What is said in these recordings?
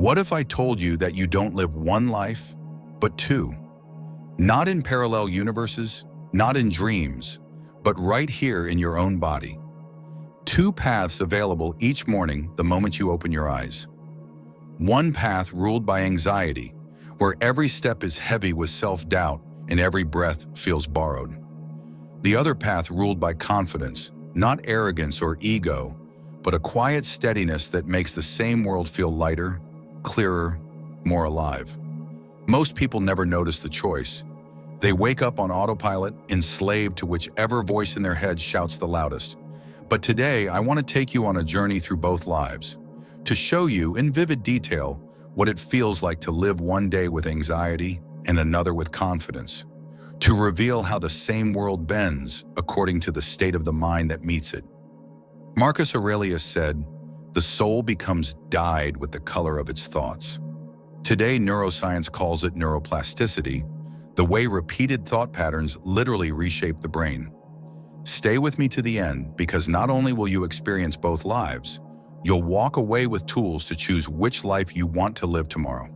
What if I told you that you don't live one life, but two? Not in parallel universes, not in dreams, but right here in your own body. Two paths available each morning the moment you open your eyes. One path ruled by anxiety, where every step is heavy with self-doubt and every breath feels borrowed. The other path ruled by confidence, not arrogance or ego, but a quiet steadiness that makes the same world feel lighter, clearer, more alive. Most people never notice the choice. They wake up on autopilot, enslaved to whichever voice in their head shouts the loudest. But today, I want to take you on a journey through both lives, to show you in vivid detail what it feels like to live one day with anxiety and another with confidence, to reveal how the same world bends according to the state of the mind that meets it. Marcus Aurelius said, "The soul becomes dyed with the color of its thoughts." Today, neuroscience calls it neuroplasticity, the way repeated thought patterns literally reshape the brain. Stay with me to the end, because not only will you experience both lives, you'll walk away with tools to choose which life you want to live tomorrow.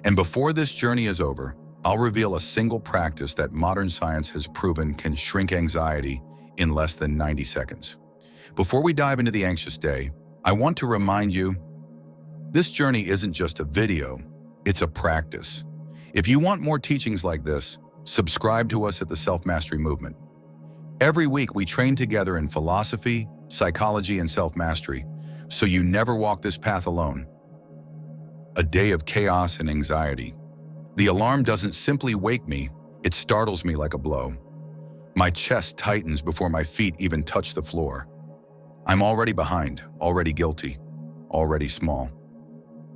And before this journey is over, I'll reveal a single practice that modern science has proven can shrink anxiety in less than 90 seconds. Before we dive into the anxious day, I want to remind you, this journey isn't just a video, it's a practice. If you want more teachings like this, subscribe to us at the Self-Mastery Movement. Every week we train together in philosophy, psychology, and self-mastery, so you never walk this path alone. A day of chaos and anxiety. The alarm doesn't simply wake me, it startles me like a blow. My chest tightens before my feet even touch the floor. I'm already behind, already guilty, already small.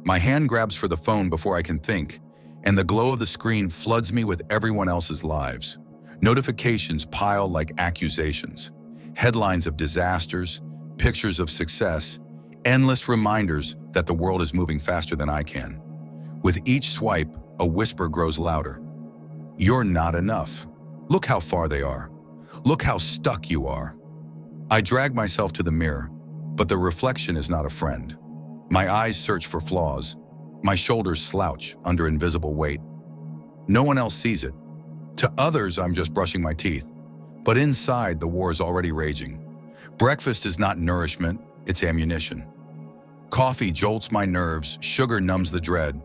My hand grabs for the phone before I can think, and the glow of the screen floods me with everyone else's lives. Notifications pile like accusations, headlines of disasters, pictures of success, endless reminders that the world is moving faster than I can. With each swipe, a whisper grows louder. You're not enough. Look how far they are. Look how stuck you are. I drag myself to the mirror, but the reflection is not a friend. My eyes search for flaws. My shoulders slouch under invisible weight. No one else sees it. To others, I'm just brushing my teeth. But inside, the war is already raging. Breakfast is not nourishment, it's ammunition. Coffee jolts my nerves, sugar numbs the dread.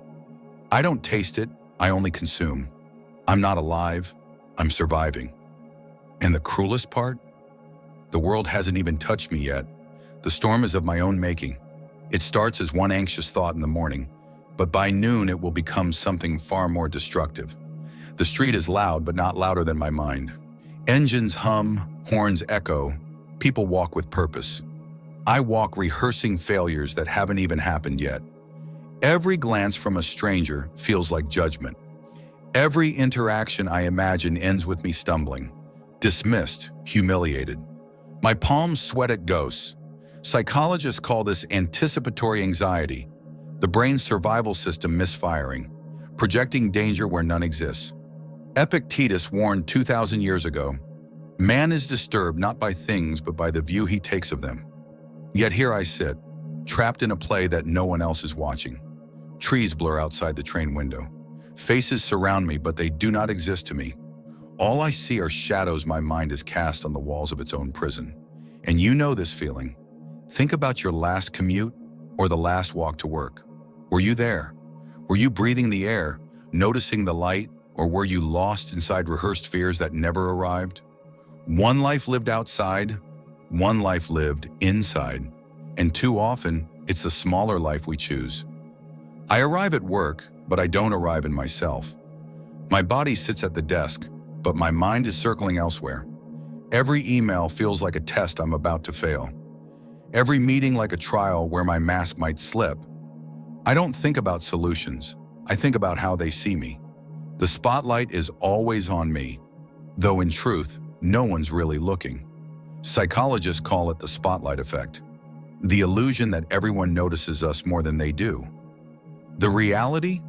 I don't taste it, I only consume. I'm not alive, I'm surviving. And the cruelest part? The world hasn't even touched me yet. The storm is of my own making. It starts as one anxious thought in the morning, but by noon it will become something far more destructive. The street is loud, but not louder than my mind. Engines hum, horns echo, people walk with purpose. I walk rehearsing failures that haven't even happened yet. Every glance from a stranger feels like judgment. Every interaction I imagine ends with me stumbling, dismissed, humiliated. My palms sweat at ghosts. Psychologists call this anticipatory anxiety, the brain's survival system misfiring, projecting danger where none exists. Epictetus warned 2,000 years ago, man is disturbed not by things but by the view he takes of them. Yet here I sit, trapped in a play that no one else is watching. Trees blur outside the train window. Faces surround me, but they do not exist to me. All I see are shadows my mind has cast on the walls of its own prison. And you know this feeling. Think about your last commute or the last walk to work. Were you there? Were you breathing the air, noticing the light, or were you lost inside rehearsed fears that never arrived? One life lived outside, one life lived inside. And too often, it's the smaller life we choose. I arrive at work, but I don't arrive in myself. My body sits at the desk, but my mind is circling elsewhere. Every email feels like a test I'm about to fail. Every meeting like a trial where my mask might slip. I don't think about solutions. I think about how they see me. The spotlight is always on me, though in truth, no one's really looking. Psychologists call it the spotlight effect, the illusion that everyone notices us more than they do. The reality?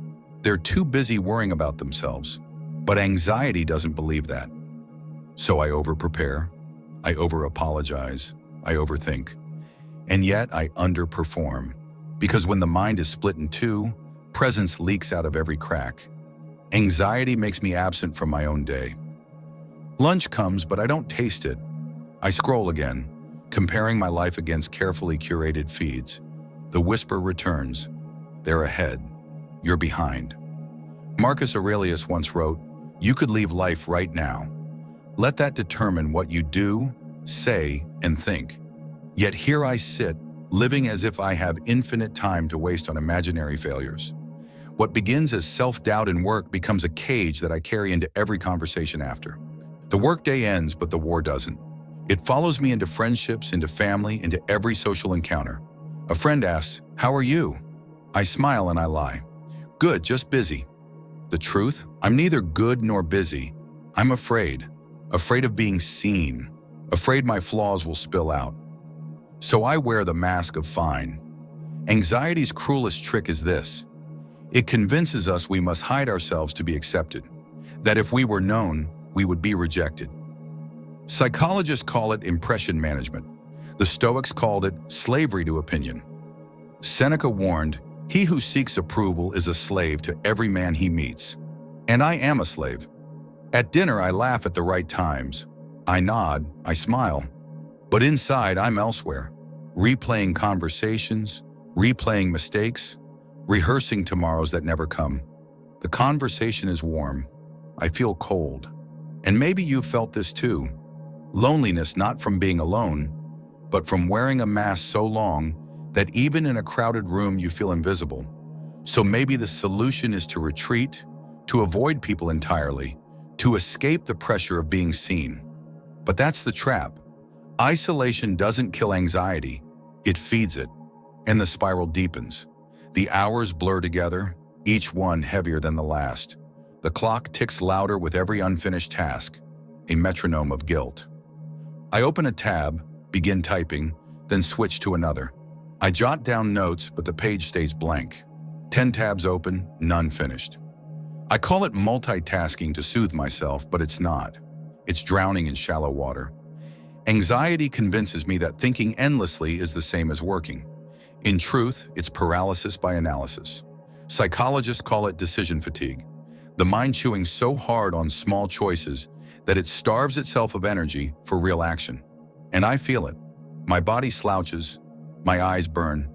They're too busy worrying about themselves, but anxiety doesn't believe that. So I over-prepare, I over-apologize, I overthink, and yet I underperform. Because when the mind is split in two, presence leaks out of every crack. Anxiety makes me absent from my own day. Lunch comes, but I don't taste it. I scroll again, comparing my life against carefully curated feeds. The whisper returns. They're ahead. You're behind. Marcus Aurelius once wrote, "You could leave life right now. Let that determine what you do, say, and think. Yet here I sit, living as if I have infinite time to waste on imaginary failures. What begins as self-doubt in work becomes a cage that I carry into every conversation after. The workday ends, but the war doesn't. It follows me into friendships, into family, into every social encounter. A friend asks, 'How are you?' I smile and I lie. 'Good, just busy.' The truth? I'm neither good nor busy. I'm afraid. Afraid of being seen. Afraid my flaws will spill out. So I wear the mask of fine. Anxiety's cruelest trick is this. It convinces us we must hide ourselves to be accepted. That if we were known, we would be rejected. Psychologists call it impression management. The Stoics called it slavery to opinion. Seneca warned, "He who seeks approval is a slave to every man he meets." And I am a slave. At dinner, I laugh at the right times. I nod, I smile. But inside, I'm elsewhere, replaying conversations, replaying mistakes, rehearsing tomorrows that never come. The conversation is warm. I feel cold. And maybe you've felt this too. Loneliness not from being alone, but from wearing a mask so long that even in a crowded room you feel invisible. So maybe the solution is to retreat, to avoid people entirely, to escape the pressure of being seen. But that's the trap. Isolation doesn't kill anxiety, it feeds it, and the spiral deepens. The hours blur together, each one heavier than the last. The clock ticks louder with every unfinished task, a metronome of guilt. I open a tab, begin typing, then switch to another. I jot down notes, but the page stays blank. 10 tabs open, none finished. I call it multitasking to soothe myself, but it's not. It's drowning in shallow water. Anxiety convinces me that thinking endlessly is the same as working. In truth, it's paralysis by analysis. Psychologists call it decision fatigue. The mind chewing so hard on small choices that it starves itself of energy for real action. And I feel it. My body slouches, my eyes burn.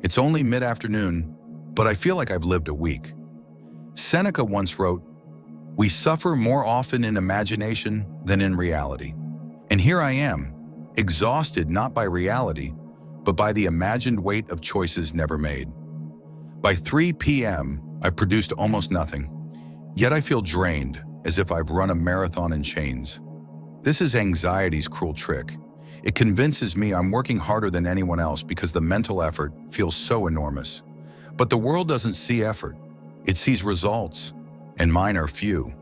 It's only mid-afternoon, but I feel like I've lived a week. Seneca once wrote, "We suffer more often in imagination than in reality." And here I am, exhausted not by reality, but by the imagined weight of choices never made. By 3 p.m., I've produced almost nothing. Yet I feel drained, as if I've run a marathon in chains. This is anxiety's cruel trick. It convinces me I'm working harder than anyone else because the mental effort feels so enormous. But the world doesn't see effort. It sees results, and mine are few.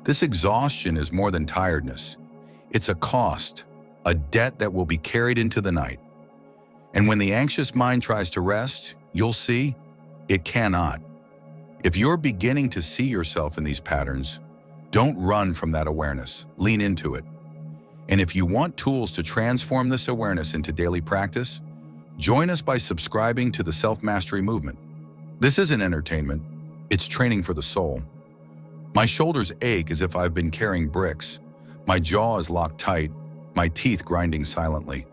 This exhaustion is more than tiredness. It's a cost, a debt that will be carried into the night. And when the anxious mind tries to rest, you'll see, it cannot. If you're beginning to see yourself in these patterns, don't run from that awareness, lean into it. And if you want tools to transform this awareness into daily practice, join us by subscribing to the Self-Mastery Movement. This isn't entertainment, it's training for the soul. My shoulders ache as if I've been carrying bricks. My jaw is locked tight, my teeth grinding silently.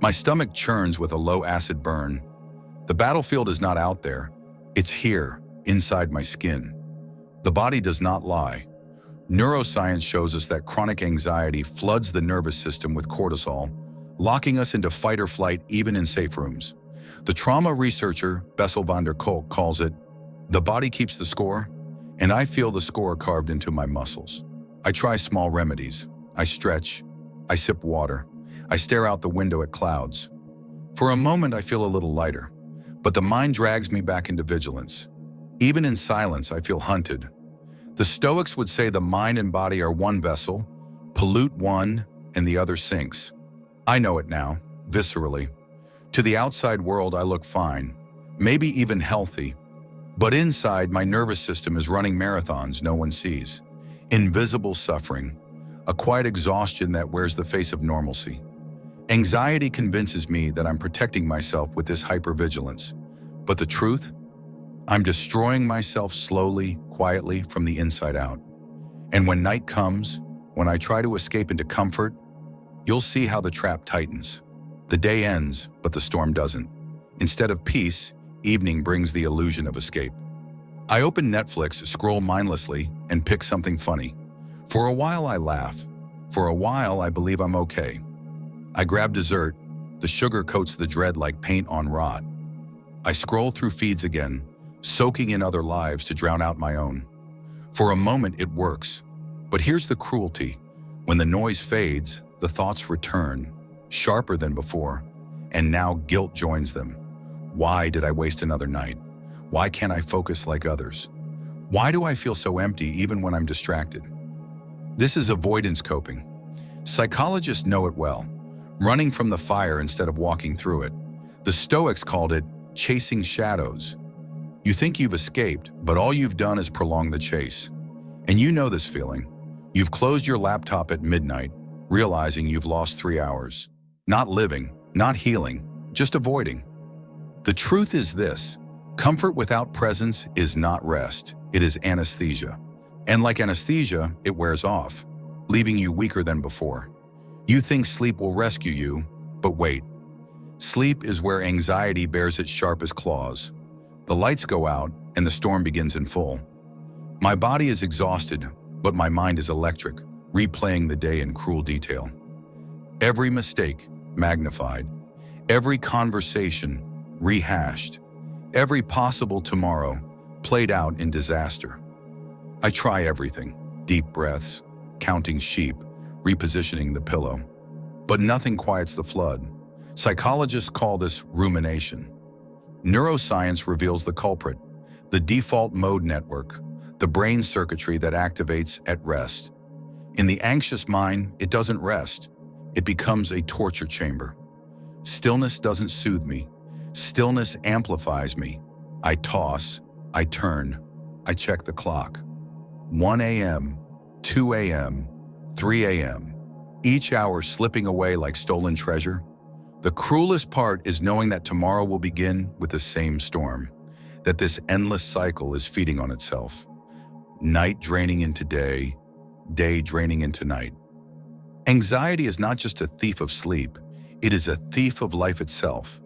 My stomach churns with a low-acid burn. The battlefield is not out there, it's here, inside my skin. The body does not lie. Neuroscience shows us that chronic anxiety floods the nervous system with cortisol, locking us into fight or flight even in safe rooms. The trauma researcher Bessel van der Kolk calls it, "The body keeps the score," and I feel the score carved into my muscles. I try small remedies. I stretch. I sip water. I stare out the window at clouds. For a moment, I feel a little lighter, but the mind drags me back into vigilance. Even in silence, I feel hunted. The Stoics would say the mind and body are one vessel, pollute one, and the other sinks. I know it now, viscerally. To the outside world, I look fine, maybe even healthy. But inside, my nervous system is running marathons no one sees. Invisible suffering, a quiet exhaustion that wears the face of normalcy. Anxiety convinces me that I'm protecting myself with this hypervigilance. But the truth? I'm destroying myself slowly, quietly, from the inside out. And when night comes, when I try to escape into comfort, you'll see how the trap tightens. The day ends, but the storm doesn't. Instead of peace, evening brings the illusion of escape. I open Netflix, scroll mindlessly, and pick something funny. For a while I laugh. For a while I believe I'm okay. I grab dessert. The sugar coats the dread like paint on rot. I scroll through feeds again, soaking in other lives to drown out my own. For a moment it works. But here's the cruelty. When the noise fades, the thoughts return, sharper than before, and now guilt joins them. Why did I waste another night? Why can't I focus like others? Why do I feel so empty even when I'm distracted? This is avoidance coping. Psychologists know it well, running from the fire instead of walking through it. The Stoics called it chasing shadows. You think you've escaped, but all you've done is prolong the chase. And you know this feeling. You've closed your laptop at midnight, realizing you've lost 3 hours. Not living, not healing, just avoiding. The truth is this: comfort without presence is not rest, it is anesthesia. And like anesthesia, it wears off, leaving you weaker than before. You think sleep will rescue you, but wait. Sleep is where anxiety bears its sharpest claws. The lights go out and the storm begins in full. My body is exhausted, but my mind is electric, replaying the day in cruel detail. Every mistake magnified, every conversation rehashed, every possible tomorrow played out in disaster. I try everything: deep breaths, counting sheep, repositioning the pillow. But nothing quiets the flood. Psychologists call this rumination. Neuroscience reveals the culprit: the default mode network, the brain circuitry that activates at rest. In the anxious mind, it doesn't rest. It becomes a torture chamber. Stillness doesn't soothe me. Stillness amplifies me. I toss, I turn, I check the clock. 1 a.m., 2 a.m., 3 a.m., each hour slipping away like stolen treasure. The cruelest part is knowing that tomorrow will begin with the same storm, that this endless cycle is feeding on itself. Night draining into day, day draining into night. Anxiety is not just a thief of sleep, it is a thief of life itself.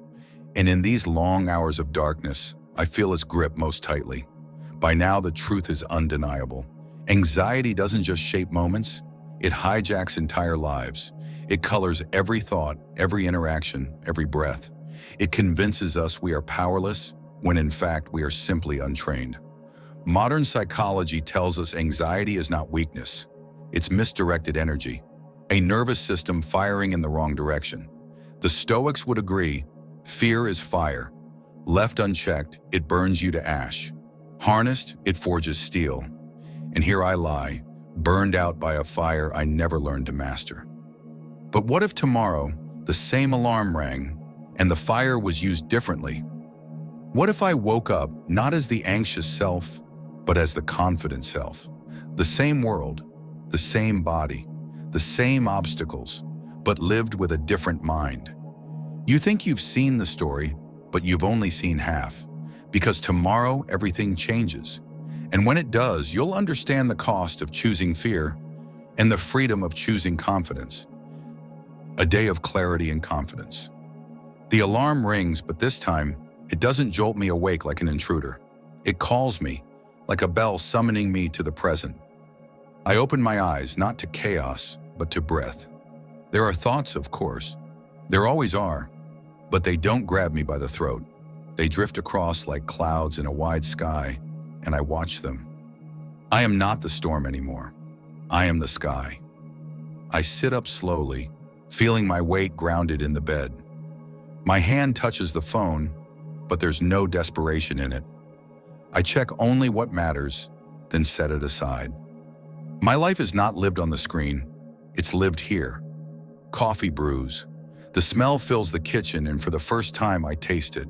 And in these long hours of darkness, I feel its grip most tightly. By now, the truth is undeniable. Anxiety doesn't just shape moments, it hijacks entire lives. It colors every thought, every interaction, every breath. It convinces us we are powerless, when in fact we are simply untrained. Modern psychology tells us anxiety is not weakness. It's misdirected energy, a nervous system firing in the wrong direction. The Stoics would agree, fear is fire. Left unchecked, it burns you to ash. Harnessed, it forges steel. And here I lie, burned out by a fire I never learned to master. But what if tomorrow, the same alarm rang, and the fire was used differently? What if I woke up not as the anxious self, but as the confident self? The same world, the same body, the same obstacles, but lived with a different mind. You think you've seen the story, but you've only seen half. Because tomorrow, everything changes. And when it does, you'll understand the cost of choosing fear and the freedom of choosing confidence. A day of clarity and confidence. The alarm rings, but this time, it doesn't jolt me awake like an intruder. It calls me, like a bell summoning me to the present. I open my eyes, not to chaos, but to breath. There are thoughts, of course. There always are. But they don't grab me by the throat. They drift across like clouds in a wide sky, and I watch them. I am not the storm anymore. I am the sky. I sit up slowly, feeling my weight grounded in the bed. My hand touches the phone, but there's no desperation in it. I check only what matters, then set it aside. My life is not lived on the screen, it's lived here. Coffee brews. The smell fills the kitchen, and for the first time I taste it.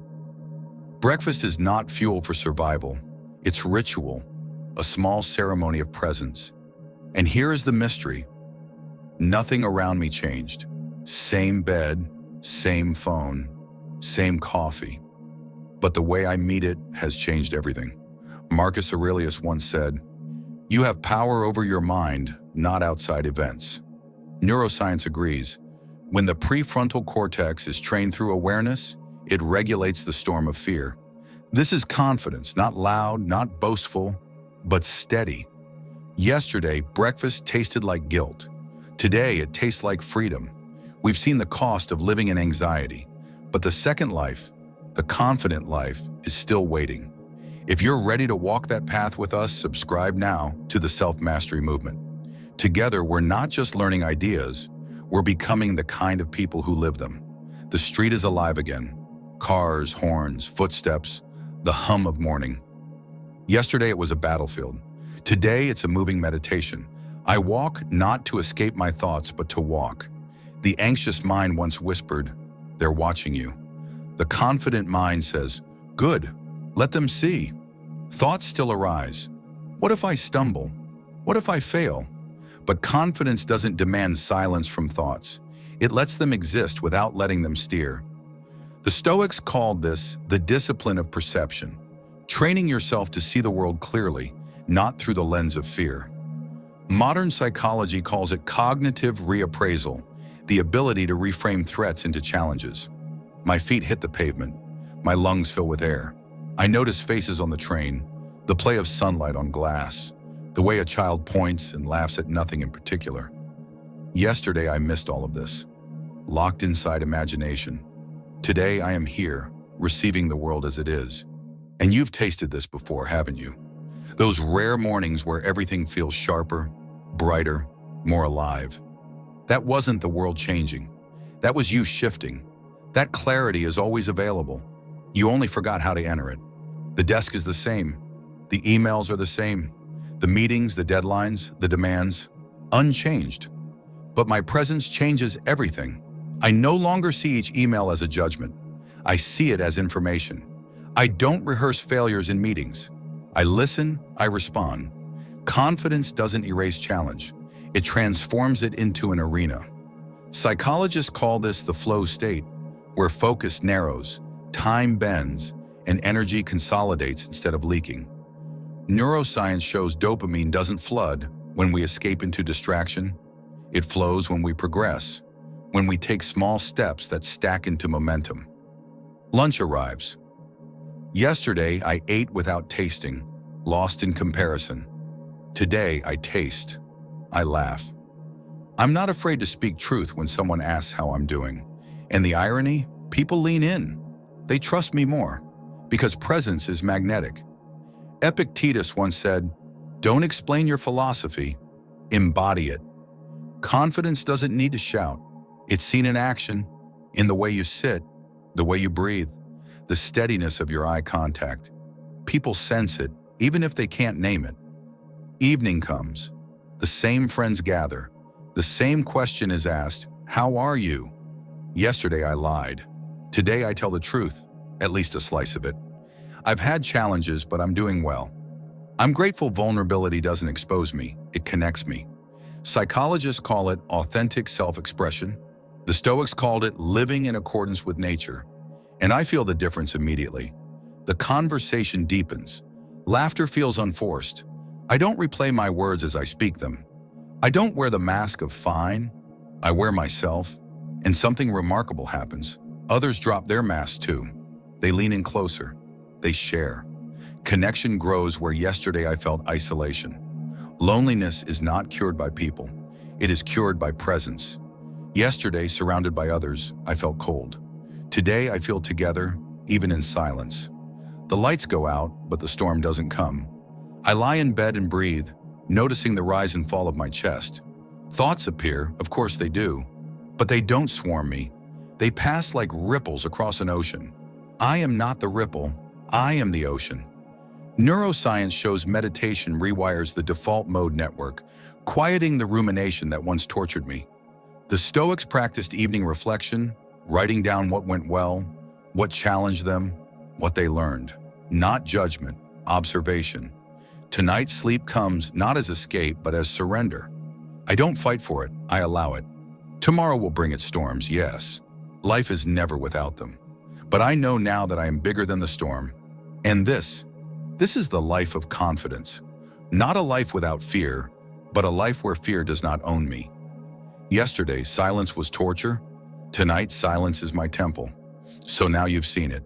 Breakfast is not fuel for survival, it's ritual, a small ceremony of presence. And here is the mystery. Nothing around me changed. Same bed, same phone, same coffee. but the way I meet it has changed everything. Marcus Aurelius once said, "You have power over your mind, not outside events." Neuroscience agrees. When the prefrontal cortex is trained through awareness, it regulates the storm of fear. This is confidence, not loud, not boastful, but steady. Yesterday, breakfast tasted like guilt. Today, it tastes like freedom. We've seen the cost of living in anxiety, but the second life, the confident life, is still waiting. If you're ready to walk that path with us, subscribe now to the Self-Mastery Movement. Together, we're not just learning ideas, we're becoming the kind of people who live them. The street is alive again. Cars, horns, footsteps, the hum of morning. Yesterday it was a battlefield. Today it's a moving meditation. I walk not to escape my thoughts, but to walk. The anxious mind once whispered, "They're watching you." The confident mind says, "Good, let them see." Thoughts still arise. What if I stumble? What if I fail? But confidence doesn't demand silence from thoughts. It lets them exist without letting them steer. The Stoics called this the discipline of perception, training yourself to see the world clearly, not through the lens of fear. Modern psychology calls it cognitive reappraisal, the ability to reframe threats into challenges. My feet hit the pavement. My lungs fill with air. I notice faces on the train, the play of sunlight on glass, the way a child points and laughs at nothing in particular. Yesterday I missed all of this, locked inside imagination. Today I am here, receiving the world as it is. And you've tasted this before, haven't you? Those rare mornings where everything feels sharper, brighter, more alive. That wasn't the world changing. That was you shifting. That clarity is always available. You only forgot how to enter it. The desk is the same. The emails are the same. The meetings, the deadlines, the demands, unchanged. But my presence changes everything. I no longer see each email as a judgment. I see it as information. I don't rehearse failures in meetings. I listen, I respond. Confidence doesn't erase challenge. It transforms it into an arena. Psychologists call this the flow state, where focus narrows, time bends, and energy consolidates instead of leaking. Neuroscience shows dopamine doesn't flood when we escape into distraction. It flows when we progress, when we take small steps that stack into momentum. Lunch arrives. Yesterday, I ate without tasting, lost in comparison. Today, I taste. I laugh. I'm not afraid to speak truth when someone asks how I'm doing. And the irony, people lean in. They trust me more, because presence is magnetic. Epictetus once said, "Don't explain your philosophy, embody it." Confidence doesn't need to shout. It's seen in action, in the way you sit, the way you breathe, the steadiness of your eye contact. People sense it, even if they can't name it. Evening comes. The same friends gather. The same question is asked, "How are you?" Yesterday I lied. Today I tell the truth, at least a slice of it. I've had challenges, but I'm doing well. I'm grateful vulnerability doesn't expose me, it connects me. Psychologists call it authentic self-expression. The Stoics called it living in accordance with nature. And I feel the difference immediately. The conversation deepens. Laughter feels unforced. I don't replay my words as I speak them. I don't wear the mask of fine. I wear myself. And something remarkable happens. Others drop their masks too. They lean in closer. They share. Connection grows where yesterday I felt isolation. Loneliness is not cured by people. It is cured by presence. Yesterday, surrounded by others, I felt cold. Today, I feel together, even in silence. The lights go out, but the storm doesn't come. I lie in bed and breathe, noticing the rise and fall of my chest. Thoughts appear, of course they do, but they don't swarm me. They pass like ripples across an ocean. I am not the ripple, I am the ocean. Neuroscience shows meditation rewires the default mode network, quieting the rumination that once tortured me. The Stoics practiced evening reflection, writing down what went well, what challenged them, what they learned. Not judgment, observation. Tonight's sleep comes not as escape, but as surrender. I don't fight for it, I allow it. Tomorrow will bring its storms, yes. Life is never without them. But I know now that I am bigger than the storm. And this is the life of confidence. Not a life without fear, but a life where fear does not own me. Yesterday, silence was torture. Tonight, silence is my temple. So now you've seen it.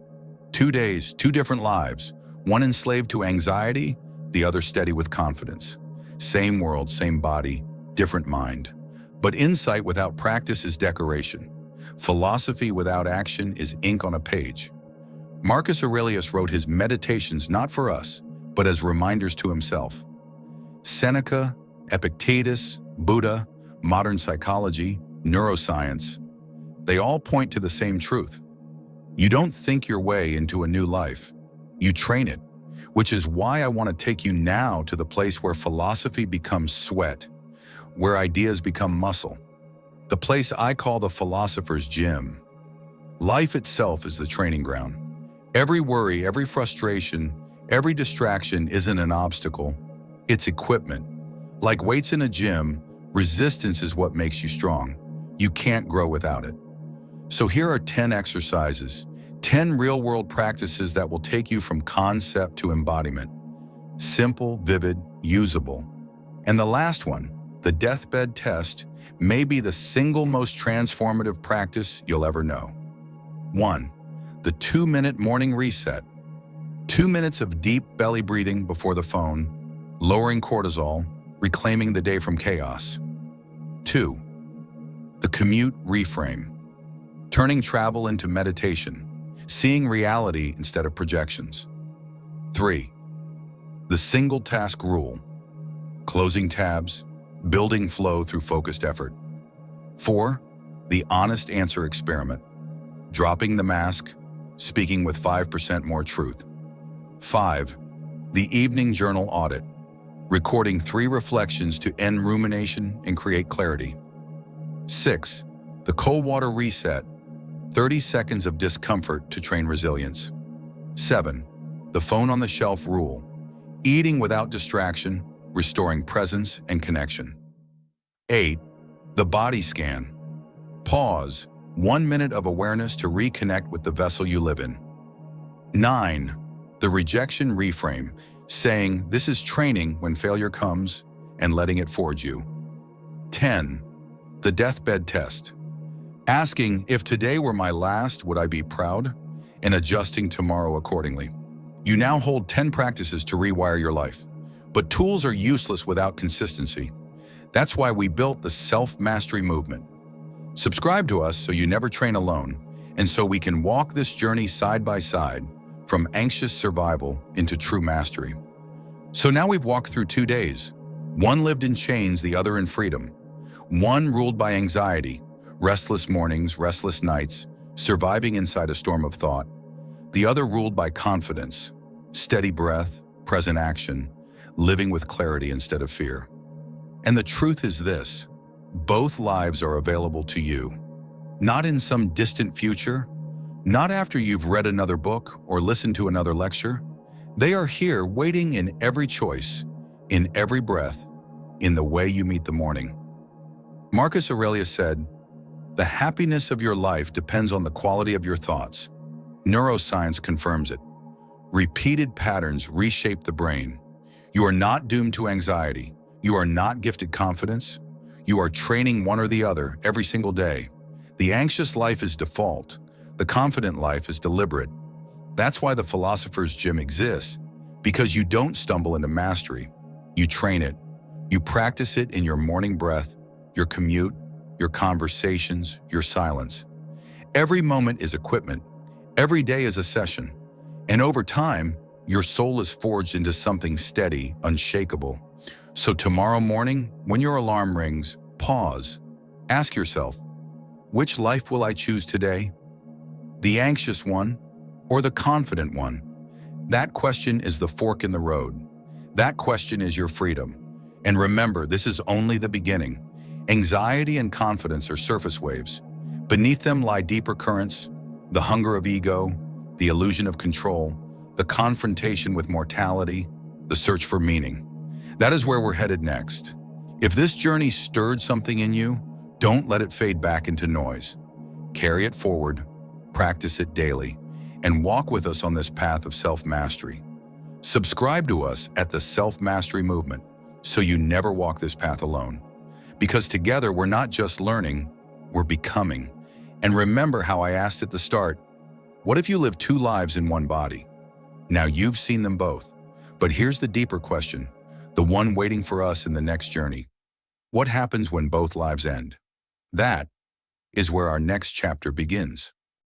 2 days, 2 different lives. One enslaved to anxiety, the other steady with confidence. Same world, same body, different mind. But insight without practice is decoration. Philosophy without action is ink on a page. Marcus Aurelius wrote his Meditations not for us, but as reminders to himself. Seneca, Epictetus, Buddha, modern psychology, neuroscience, they all point to the same truth. You don't think your way into a new life. You train it, which is why I want to take you now to the place where philosophy becomes sweat, where ideas become muscle, the place I call the philosopher's gym. Life itself is the training ground. Every worry, every frustration, every distraction isn't an obstacle, it's equipment. Like weights in a gym, resistance is what makes you strong. You can't grow without it. So here are 10 exercises, 10 real-world practices that will take you from concept to embodiment. Simple, vivid, usable. And the last one, the deathbed test, may be the single most transformative practice you'll ever know. 1. The 2-minute morning reset. 2 minutes of deep belly breathing before the phone, lowering cortisol, reclaiming the day from chaos. 2. The commute reframe. Turning travel into meditation, seeing reality instead of projections. 3. The single task rule. Closing tabs, building flow through focused effort. 4. The honest answer experiment. Dropping the mask, speaking with 5% more truth. 5. The evening journal audit. Recording 3 reflections to end rumination and create clarity. 6. The cold water reset. 30 seconds of discomfort to train resilience. 7. The phone on the shelf rule. Eating without distraction, restoring presence and connection. 8. The body scan. Pause, 1 minute of awareness to reconnect with the vessel you live in. 9. The rejection reframe, saying this is training when failure comes and letting it forge you. 10. The deathbed test. Asking, if today were my last, would I be proud? And adjusting tomorrow accordingly. You now hold 10 practices to rewire your life. But tools are useless without consistency. That's why we built the self-mastery movement. Subscribe to us so you never train alone, and so we can walk this journey side by side, from anxious survival into true mastery. So now we've walked through 2 days. One lived in chains, the other in freedom. One ruled by anxiety, restless mornings, restless nights, surviving inside a storm of thought. The other ruled by confidence, steady breath, present action, living with clarity instead of fear. And the truth is this, both lives are available to you. Not in some distant future, not after you've read another book or listened to another lecture. They are here waiting in every choice, in every breath, in the way you meet the morning. Marcus Aurelius said, "The happiness of your life depends on the quality of your thoughts." Neuroscience confirms it. Repeated patterns reshape the brain. You are not doomed to anxiety. You are not gifted confidence. You are training one or the other every single day. The anxious life is default. The confident life is deliberate. That's why the philosopher's gym exists, because you don't stumble into mastery. You train it. You practice it in your morning breath, your commute, your conversations, your silence. Every moment is equipment. Every day is a session. And over time, your soul is forged into something steady, unshakable. So tomorrow morning, when your alarm rings, pause. Ask yourself, which life will I choose today? The anxious one or the confident one? That question is the fork in the road. That question is your freedom. And remember, this is only the beginning. Anxiety and confidence are surface waves. Beneath them lie deeper currents, the hunger of ego, the illusion of control, the confrontation with mortality, the search for meaning. That is where we're headed next. If this journey stirred something in you, don't let it fade back into noise. Carry it forward, practice it daily, and walk with us on this path of self-mastery. Subscribe to us at the Self-Mastery Movement so you never walk this path alone. Because together we're not just learning, we're becoming. And remember how I asked at the start, what if you live two lives in one body? Now you've seen them both. But here's the deeper question, the one waiting for us in the next journey. What happens when both lives end? That is where our next chapter begins.